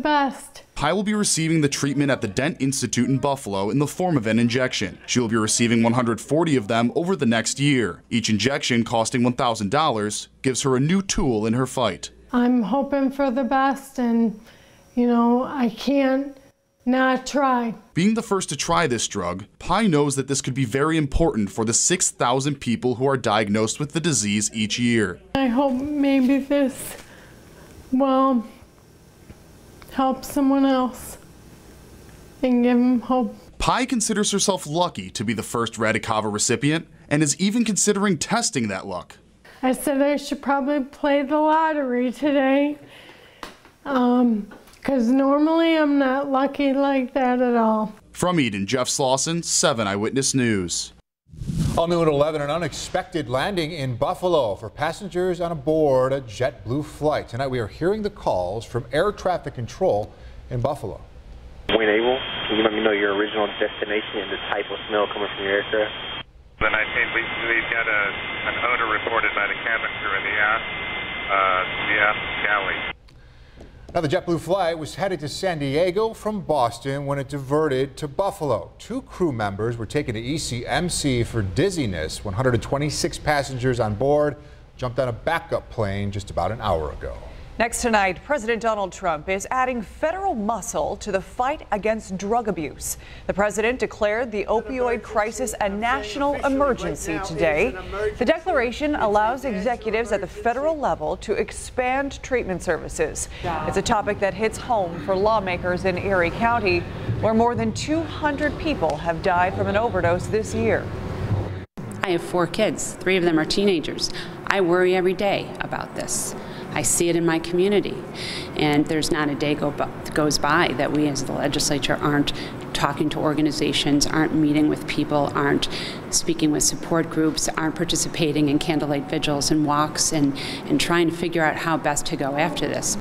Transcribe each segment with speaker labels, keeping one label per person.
Speaker 1: best.
Speaker 2: Pi will be receiving the treatment at the Dent Institute in Buffalo in the form of an injection. She will be receiving 140 of them over the next year. Each injection, costing $1,000, gives her a new tool in her fight.
Speaker 1: I'm hoping for the best, and, I can't not try.
Speaker 2: Being the first to try this drug, Pi knows that this could be very important for the 6,000 people who are diagnosed with the disease each year.
Speaker 1: I hope maybe this will help someone else and give them hope.
Speaker 2: Pi considers herself lucky to be the first Radicava recipient and is even considering testing that luck.
Speaker 1: I said I should probably play the lottery today, because normally I'm not lucky like that at all.
Speaker 2: From Eden, Jeff Slauson, 7 Eyewitness News.
Speaker 3: All new at 11, an unexpected landing in Buffalo for passengers on board a JetBlue flight. Tonight we are hearing the calls from air traffic control in Buffalo.
Speaker 4: When able, can you let me know your original destination and the type of smell coming from your aircraft?
Speaker 5: The 19th, we've got an odor reported by the cabin crew in the aft galley.
Speaker 3: Now, the JetBlue flight was headed to San Diego from Boston when it diverted to Buffalo. 2 crew members were taken to ECMC for dizziness. 126 passengers on board jumped on a backup plane just about an hour ago.
Speaker 6: Next tonight, President Donald Trump is adding federal muscle to the fight against drug abuse. The president declared the opioid crisis a national emergency today. The declaration allows executives at the federal level to expand treatment services. It's a topic that hits home for lawmakers in Erie County, where more than 200 people have died from an overdose this year.
Speaker 7: I have 4 kids. 3 of them are teenagers. I worry every day about this. I see it in my community, and there's not a day goes by that we as the legislature aren't talking to organizations, aren't meeting with people, aren't speaking with support groups, aren't participating in candlelight vigils and walks and trying to figure out how best to go after this.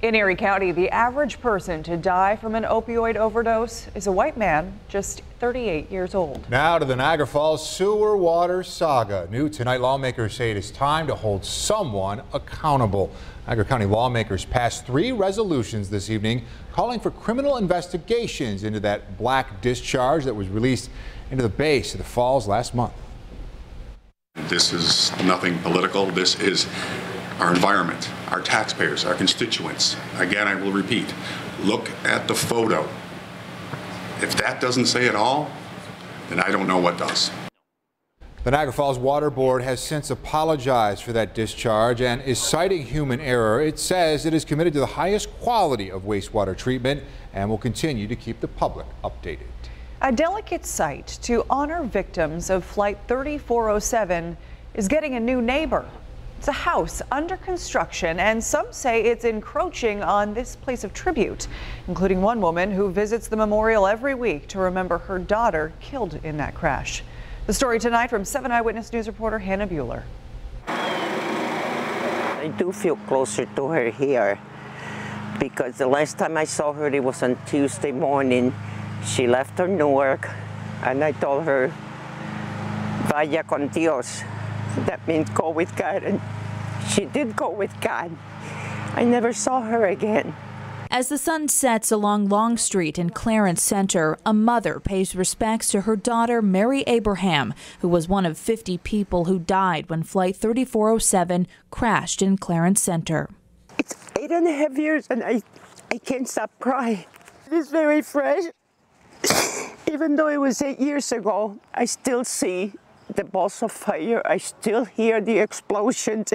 Speaker 6: In Erie County, the average person to die from an opioid overdose is a white man, just 38 years old.
Speaker 3: Now to the Niagara Falls sewer water saga. New tonight, lawmakers say it is time to hold someone accountable. Niagara County lawmakers passed 3 resolutions this evening calling for criminal investigations into that black discharge that was released into the base of the falls last month.
Speaker 8: This is nothing political. This is our environment, our taxpayers, our constituents. Again, I will repeat, look at the photo. If that doesn't say it all, then I don't know what does.
Speaker 3: The Niagara Falls Water Board has since apologized for that discharge and is citing human error. It says it is committed to the highest quality of wastewater treatment and will continue to keep the public updated.
Speaker 6: A delicate site to honor victims of Flight 3407 is getting a new neighbor. It's a house under construction, and some say it's encroaching on this place of tribute, including one woman who visits the memorial every week to remember her daughter killed in that crash. The story tonight from 7 Eyewitness News reporter Hannah Bueller.
Speaker 9: I do feel closer to her here because the last time I saw her, it was on Tuesday morning. She left for Newark, and I told her, vaya con Dios. That means go with God, and she did go with God. I never saw her again.
Speaker 10: As the sun sets along Long Street in Clarence Center, a mother pays respects to her daughter, Mary Abraham, who was one of 50 people who died when Flight 3407 crashed in Clarence Center.
Speaker 9: It's 8.5 years, and I can't stop crying. It is very fresh. Even though it was 8 years ago, I still see the balls of fire. I still hear the explosions.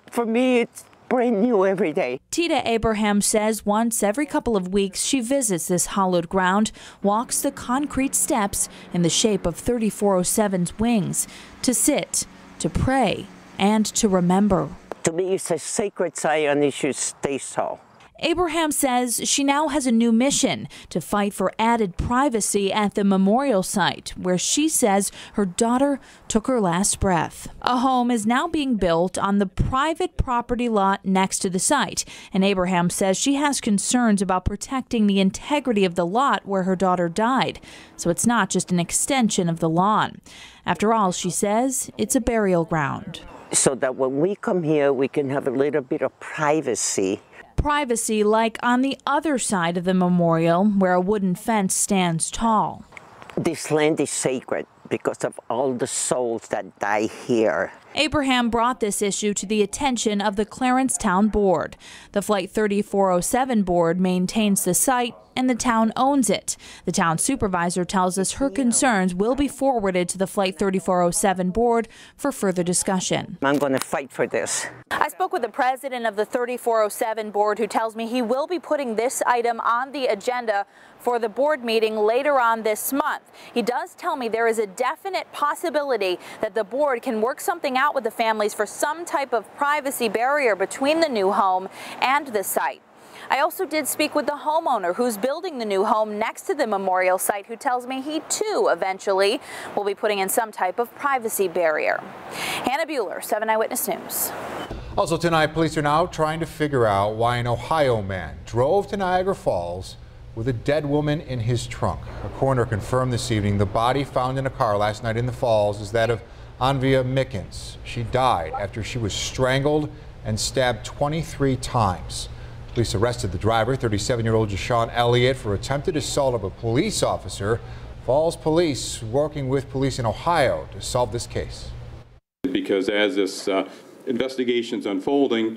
Speaker 9: For me, it's brand new every day.
Speaker 10: Tita Abraham says once every couple of weeks she visits this hallowed ground, walks the concrete steps in the shape of 3407's wings to sit, to pray, and to remember.
Speaker 9: To me, it's a sacred site, and it should stay so.
Speaker 10: Abraham says she now has a new mission to fight for added privacy at the memorial site, where she says her daughter took her last breath. A home is now being built on the private property lot next to the site, and Abraham says she has concerns about protecting the integrity of the lot where her daughter died, so it's not just an extension of the lawn. After all, she says, it's a burial ground.
Speaker 9: So that when we come here, we can have a little bit of privacy.
Speaker 10: privacy like on the other side of the memorial, where a wooden fence stands tall.
Speaker 9: This land is sacred because of all the souls that die here.
Speaker 10: Abraham brought this issue to the attention of the Clarence Town Board. The Flight 3407 board maintains the site and the town owns it. The town supervisor tells us her concerns will be forwarded to the Flight 3407 board for further discussion.
Speaker 9: I'm going to fight for this.
Speaker 10: I spoke with the president of the 3407 board, who tells me he will be putting this item on the agenda for the board meeting later on this month. He does tell me there is a definite possibility that the board can work something out with the families for some type of privacy barrier between the new home and the site. I also did speak with the homeowner who's building the new home next to the memorial site, who tells me he too eventually will be putting in some type of privacy barrier. Hannah Bueller, 7 Eyewitness News.
Speaker 3: Also tonight, police are now trying to figure out why an Ohio man drove to Niagara Falls with a dead woman in his trunk. A coroner confirmed this evening the body found in a car last night in the Falls is that of Onvia Mickens. She died after she was strangled and stabbed 23 times. Police arrested the driver, 37-year-old Jashawn Elliott, for attempted assault of a police officer. Falls police working with police in Ohio to solve this case.
Speaker 11: Because as this investigation's unfolding,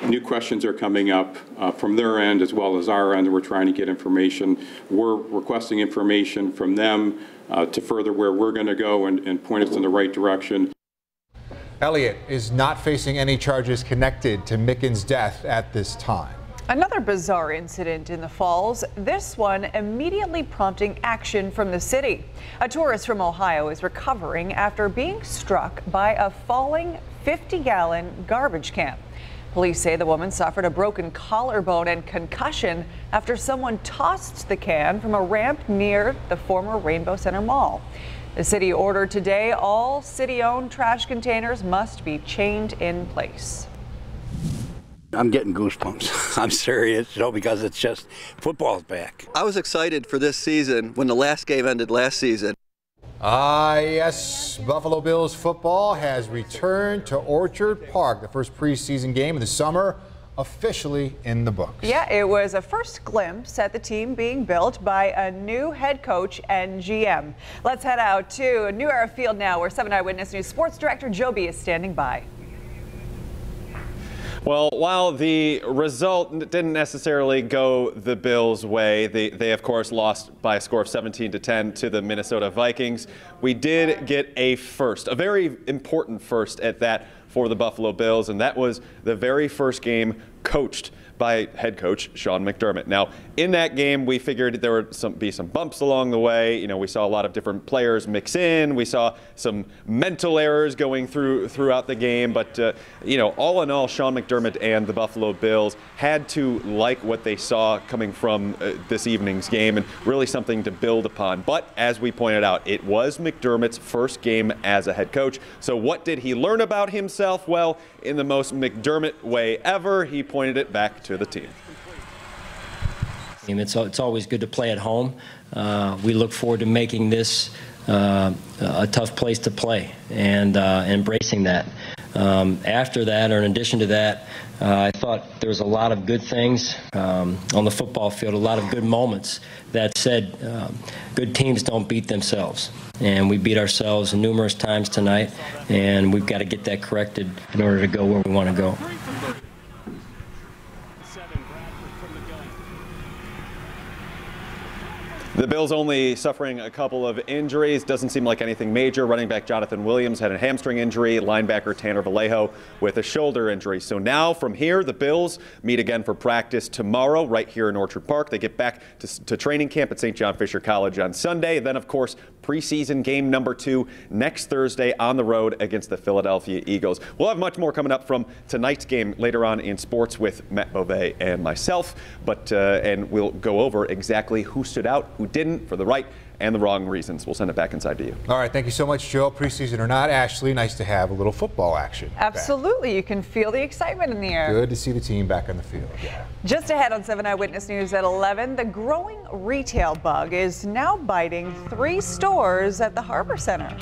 Speaker 11: new questions are coming up from their end as well as our end. We're trying to get information. We're requesting information from them to further where we're going to go and point us in the right direction.
Speaker 3: Elliott is not facing any charges connected to Mickens' death at this time.
Speaker 6: Another bizarre incident in the Falls, this one immediately prompting action from the city. A tourist from Ohio is recovering after being struck by a falling 50-gallon garbage can. Police say the woman suffered a broken collarbone and concussion after someone tossed the can from a ramp near the former Rainbow Center Mall. The city ordered today all city-owned trash containers must be chained in place.
Speaker 12: I'm getting goosebumps. I'm serious, because it's just football's back.
Speaker 13: I was excited for this season when the last game ended last season.
Speaker 3: Yes, Buffalo Bills football has returned to Orchard Park. The first preseason game of the summer officially in the books.
Speaker 6: Yeah, it was a first glimpse at the team being built by a new head coach and GM. Let's head out to New Era Field now, where 7 Eyewitness News Sports Director Joby is standing by.
Speaker 14: Well, while the result didn't necessarily go the Bills' way, they of course lost by a score of 17-10 to the Minnesota Vikings. We did get a first, a very important first at that for the Buffalo Bills, and that was the very first game coached by head coach Sean McDermott. Now, in that game, we figured there would be some bumps along the way. You know, we saw a lot of different players mix in. We saw some mental errors going throughout the game. But, you know, all in all, Sean McDermott and the Buffalo Bills had to like what they saw coming from this evening's game and really something to build upon. But as we pointed out, it was McDermott's first game as a head coach. So what did he learn about himself? Well, in the most McDermott way ever, he pointed it back to the team.
Speaker 15: It's always good to play at home. We look forward to making this a tough place to play and embracing that. After that, or in addition to that, I thought there was a lot of good things on the football field, a lot of good moments. That said, good teams don't beat themselves. And we beat ourselves numerous times tonight, and we've got to get that corrected in order to go where we want to go.
Speaker 14: The Bills only suffering a couple of injuries. Doesn't seem like anything major. Running back Jonathan Williams had a hamstring injury. Linebacker Tanner Vallejo with a shoulder injury. So now from here, the Bills meet again for practice tomorrow right here in Orchard Park. They get back to training camp at St. John Fisher College on Sunday. Then, of course, preseason game number 2 next Thursday on the road against the Philadelphia Eagles. We'll have much more coming up from tonight's game later on in sports with Matt Beauvais and myself. And we'll go over exactly who stood out, who didn't, for the right and the wrong reasons. We'll send it back inside to you.
Speaker 3: All right, thank you so much, Joe. Preseason or not, Ashley, nice to have a little football action.
Speaker 6: Absolutely,
Speaker 3: back.
Speaker 6: You can feel the excitement in the air.
Speaker 3: Good to see the team back on the field. Yeah.
Speaker 6: Just ahead on 7 Eyewitness News at 11, the growing retail bug is now biting 3 stores at the Harbor Center.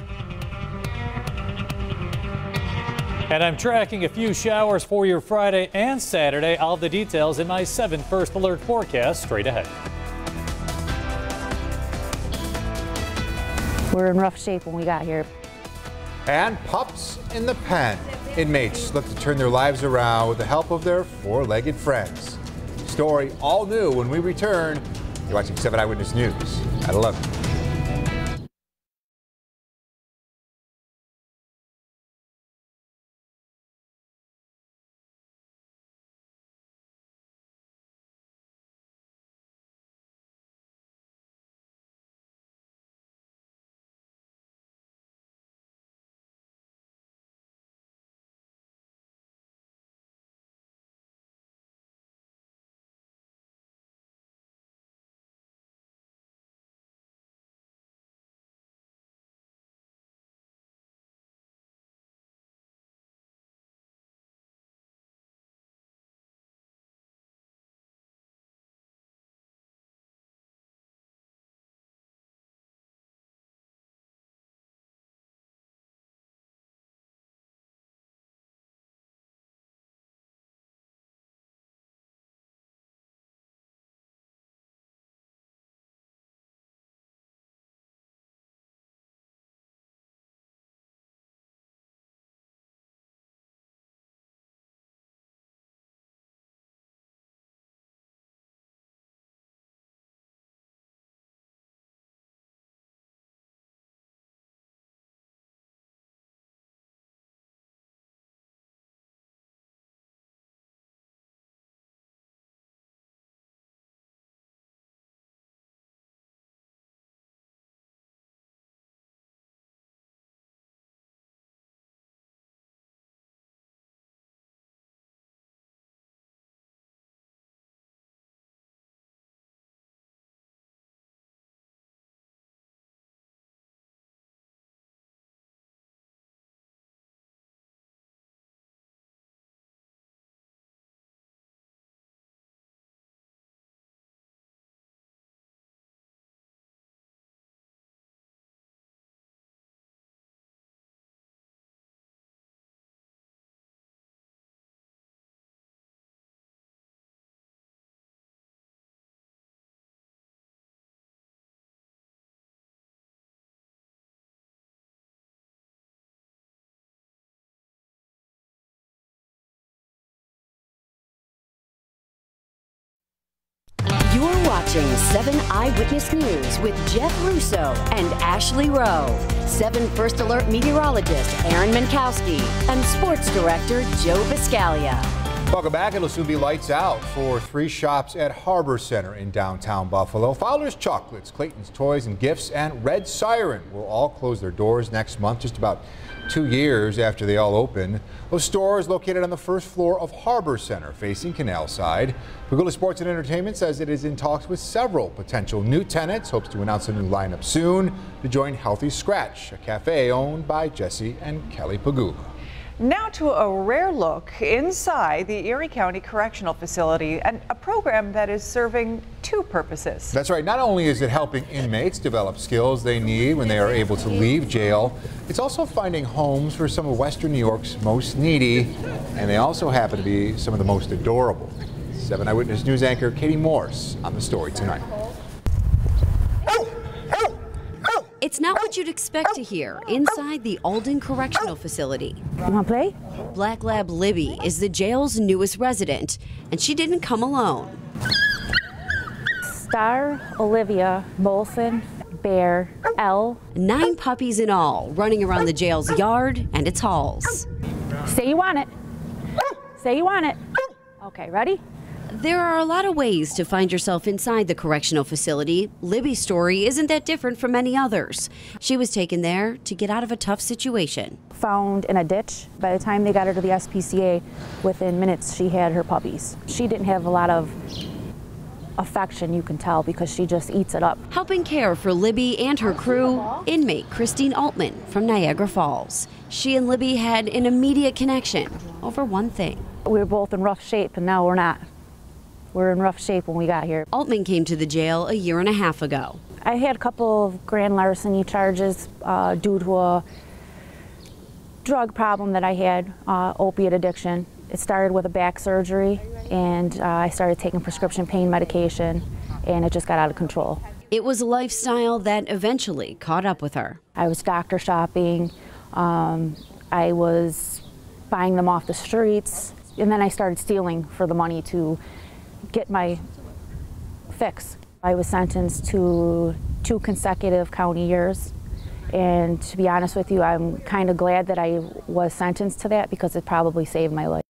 Speaker 16: And I'm tracking a few showers for your Friday and Saturday. All the details in my 7 First Alert forecast straight ahead.
Speaker 17: We're in rough shape when we got here.
Speaker 3: And pups in the pen. Inmates look to turn their lives around with the help of their four-legged friends. Story all new when we return. You're watching 7 Eyewitness News at 11.
Speaker 18: You're watching 7 Eyewitness News with Jeff Russo and Ashley Rowe, 7 First Alert meteorologist Aaron Minkowski, and sports director Joe Biscaglia.
Speaker 3: Welcome back. It'll soon be lights out for 3 shops at Harbor Center in downtown Buffalo. Fowler's Chocolates, Clayton's Toys and Gifts, and Red Siren will all close their doors next month, just about 2 years after they all opened. Those stores located on the first floor of Harbor Center, facing Canal Side. Pagula Sports and Entertainment says it is in talks with several potential new tenants, hopes to announce a new lineup soon to join Healthy Scratch, a cafe owned by Jesse and Kelly Pagula.
Speaker 6: Now to a rare look inside the Erie County Correctional Facility, and a program that is serving 2 purposes.
Speaker 3: That's right. Not only is it helping inmates develop skills they need when they are able to leave jail, it's also finding homes for some of Western New York's most needy, and they also happen to be some of the most adorable. 7 Eyewitness News anchor Katie Morse on the story tonight.
Speaker 18: It's not what you'd expect to hear inside the Alden Correctional Facility.
Speaker 17: You want to play?
Speaker 18: Black Lab Libby is the jail's newest resident, and she didn't come alone.
Speaker 17: Star, Olivia, Molson, Bear, Elle.
Speaker 18: 9 puppies in all, running around the jail's yard and its halls.
Speaker 17: Say you want it. Say you want it. Okay, ready?
Speaker 18: There are a lot of ways to find yourself inside the correctional facility. Libby's story isn't that different from many others. She was taken there to get out of a tough situation.
Speaker 17: Found in a ditch. By the time they got her to the SPCA, within minutes she had her puppies. She didn't have a lot of affection, you can tell, because she just eats it up.
Speaker 18: Helping care for Libby and her crew, inmate Christine Altman from Niagara Falls. She and Libby had an immediate connection over one thing.
Speaker 17: We were both in rough shape, and now we're not. We're in rough shape when we got here.
Speaker 18: Altman came to the jail a year and a half ago.
Speaker 17: I had a couple of grand larceny charges due to drug problem that I had, opiate addiction. It started with a back surgery, and I started taking prescription pain medication, and it just got out of control.
Speaker 18: It was a lifestyle that eventually caught up with her.
Speaker 17: I was doctor shopping, I was buying them off the streets, and then I started stealing for the money to get my fix. I was sentenced to 2 consecutive county years, and to be honest with you, I'm kind of glad that I was sentenced to that because it probably saved my life.